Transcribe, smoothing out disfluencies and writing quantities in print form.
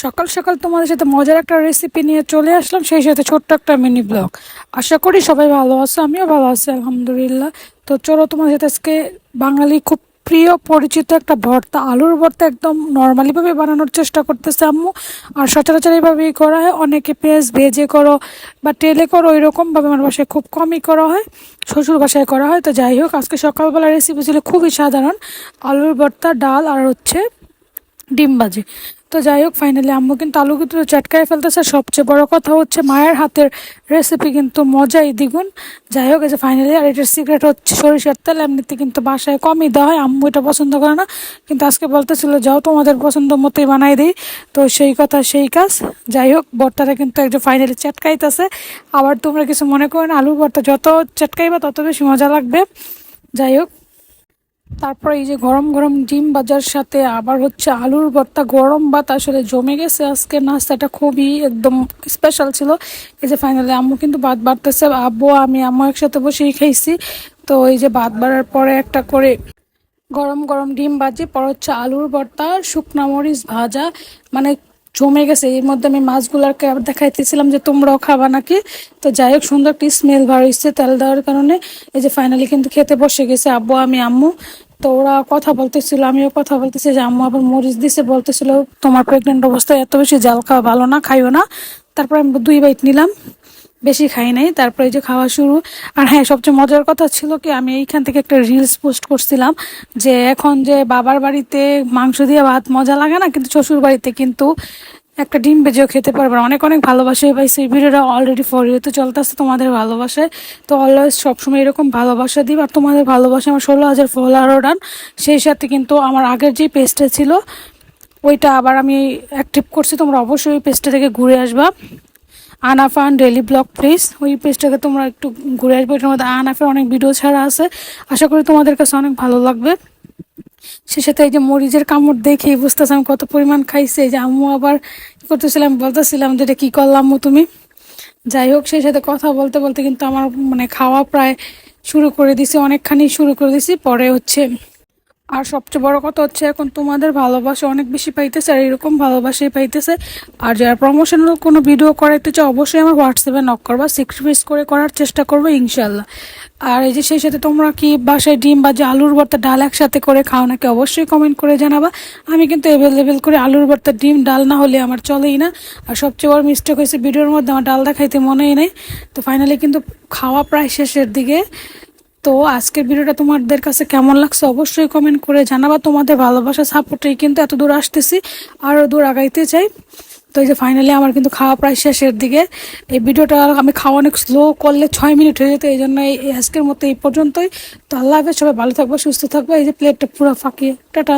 সকাল সকাল তোমাদের সাথে মজার একটা রেসিপি নিয়ে চলে আসলাম, সেই সাথে ছোট্ট একটা মিনি ব্লগ। আশা করি সবাই ভালো আছো, আমিও ভালো আছি আলহামদুলিল্লাহ। তো চলো তোমাদের সাথে আজকে বাঙালি খুব প্রিয় পরিচিত একটা ভর্তা, আলুর ভর্তা একদম নর্মালিভাবে বানানোর চেষ্টা করতেছে আম্মু। আর সচরাচর এইভাবেই করা হয়, অনেকে পেঁয়াজ ভেজে করো বা তেলে করো, ওইরকমভাবে আমার বাসায় খুব কমই করা হয়, শ্বশুর বাসায় করা হয়। তো যাই হোক, আজকে সকালবেলা রেসিপি ছিল খুবই সাধারণ, আলুর ভর্তা, ডাল আর হচ্ছে ডিম ভাজি। তো যাই হোক, ফাইনালি আম্মু কিন্তু আলু কিন্তু চটকায় ফেলতেছে। সবচেয়ে বড় কথা হচ্ছে মায়ের হাতের রেসিপি কিন্তু মজাই দ্বিগুণ। যাই হোক, এই যে ফাইনালি, আর এটার সিক্রেট হচ্ছে সরিষার তেল। এমনিতে কিন্তু বাসায় কমই দেওয়া হয়, আম্মু এটা পছন্দ করে না, কিন্তু আজকে বলতেছিল যাও তোমাদের পছন্দ মতোই বানাই দিই। তো সেই কথা সেই কাজ। যাই হোক, ভর্তাটা কিন্তু একজন ফাইনালি চটকাইতেছে। আবার তোমরা কিছু মনে করো না, আলুর ভর্তা যত চটকাইবা তত বেশি মজা লাগবে। যাই হোক, তারপরে এই যে গরম গরম ডিম ভাজার সাথে আবার হচ্ছে আলুর ভর্তা, গরম ভাত, আসলে জমে গেছে। আজকে নাস্তাটা খুবই একদম স্পেশাল ছিল। এই যে ফাইনালি আম্মু কিন্তু ভাত বাড়তেছে, আব্বু আমি আম্মু একসাথে বসেই খাইছি। তো এই যে ভাত বাড়ার পরে একটা করে গরম গরম ডিম ভাজি, পর হচ্ছে আলুর ভর্তা, শুকনা মরিচ ভাজা, মানে জমে গেছে। এর মধ্যে আমি মাছগুলাকে আবার দেখাইতেছিলাম যে তোমরাও খাবা নাকি। তো যাই হোক, সুন্দর একটি স্মেল বার হচ্ছে তেল দেওয়ার কারণে। এই যে ফাইনালি কিন্তু খেতে বসে গেছে আব্বু আমি আম্মু। তো ওরা কথা বলতেছিল, আমিও কথা বলতেছি, যে আম্মু আবার মরিচ দিছে, বলতেছিল তোমার প্রেগনেন্ট অবস্থায় এত বেশি জাল খাওয়া ভালো না, খাইও না। তারপর আমি 2 বাইট নিলাম, বেশি খাই নাই। তারপরে এই যে খাওয়া শুরু। আর হ্যাঁ, সবচেয়ে মজার কথা ছিল কি, আমি এইখান থেকে একটা রিলস পোস্ট করছিলাম যে এখন যে বাবার বাড়িতে মাংস দিয়ে ভাত মজা লাগে না, কিন্তু শ্বশুর বাড়িতে কিন্তু একটা ডিম ভেজেও খেতে পারবে না। অনেক অনেক ভালোবাসা পাইছে। এই ভিডিওটা অলরেডি ফর ইউ তে চলতেছে তোমাদের ভালোবাসায়। তো অলওয়েজ সবসময় এরকম ভালোবাসা দিই। আর তোমাদের ভালোবাসা আমার 16,000 ফলোয়ারও ডান। সেই সাথে কিন্তু আমার আগের যে পেজটা ছিল ওইটা আবার আমি অ্যাক্টিভ করছি, তোমরা অবশ্যই ওই পেজটা থেকে ঘুরে আসবা। আনাফান ডেইলি ব্লগ প্লিজ, ওই পেজটাকে তোমরা একটু ঘুরে আসবে। এটার মধ্যে আনাফের অনেক ভিডিও ছাড়া আছে, আশা করি তোমাদের কাছে অনেক ভালো লাগবে। সে সাথে এই যে মরিচের কামড় দেখে বুঝতেছে আমি কত পরিমাণ খাইছে। এই যে আম্মু আবার কি করতেছিলাম, বলতেছিলাম যে এটা কি করলাম আম্মু তুমি। যাই হোক, সেই সাথে কথা বলতে বলতে কিন্তু আমার মানে খাওয়া প্রায় শুরু করে দিছি, অনেকখানি শুরু করে দিছি। পরে হচ্ছে আর সবচেয়ে বড় কথা হচ্ছে এখন তোমাদের ভালোবাসা অনেক বেশি পাইতেছে, আর এরকম ভালোবাসাই পাইতেছে। আর যারা প্রমোশনাল কোনো ভিডিও করাইতে চাও অবশ্যই আমার হোয়াটসঅ্যাপে নক করবা, স্যাক্রিফাইস করে করার চেষ্টা করবো ইনশাল্লাহ। আর এই যে সেই সাথে তোমরা কি বাসায় ডিম বা যে আলুর ভর্তা ডাল একসাথে করে খাও নাকি, অবশ্যই কমেন্ট করে জানাবা। আমি কিন্তু অ্যাভেলেবেল করে আলুর ভর্তা ডিম ডাল না হলে আমার চলেই না। আর সবচেয়ে বড় মিস্টেক হয়েছে ভিডিওর মধ্যে আমার ডালটা খাইতে মনেই নেই। তো ফাইনালি কিন্তু খাওয়া প্রায় শেষের দিকে। তো আজকের ভিডিওটা তোমাদের কাছে কেমন লাগছে অবশ্যই কমেন্ট করে জানাবা। তোমাদের ভালোবাসা সাপোর্টেই কিন্তু এত দূর আসতেছি, আরও দূর আগাইতে চাই। তো এই যে ফাইনালি আমার কিন্তু খাওয়া প্রায় শেষের দিকে। এই ভিডিওটা আমি খাওয়া অনেক স্লো করলে 6 মিনিট হয়ে যেত, এই জন্য আজকের মতো এই পর্যন্তই। তো আল্লাহ হাফেজ, সবাই ভালো থাকবো, সুস্থ থাকবো। এই যে প্লেটটা পুরো ফাঁকিয়ে টাটা।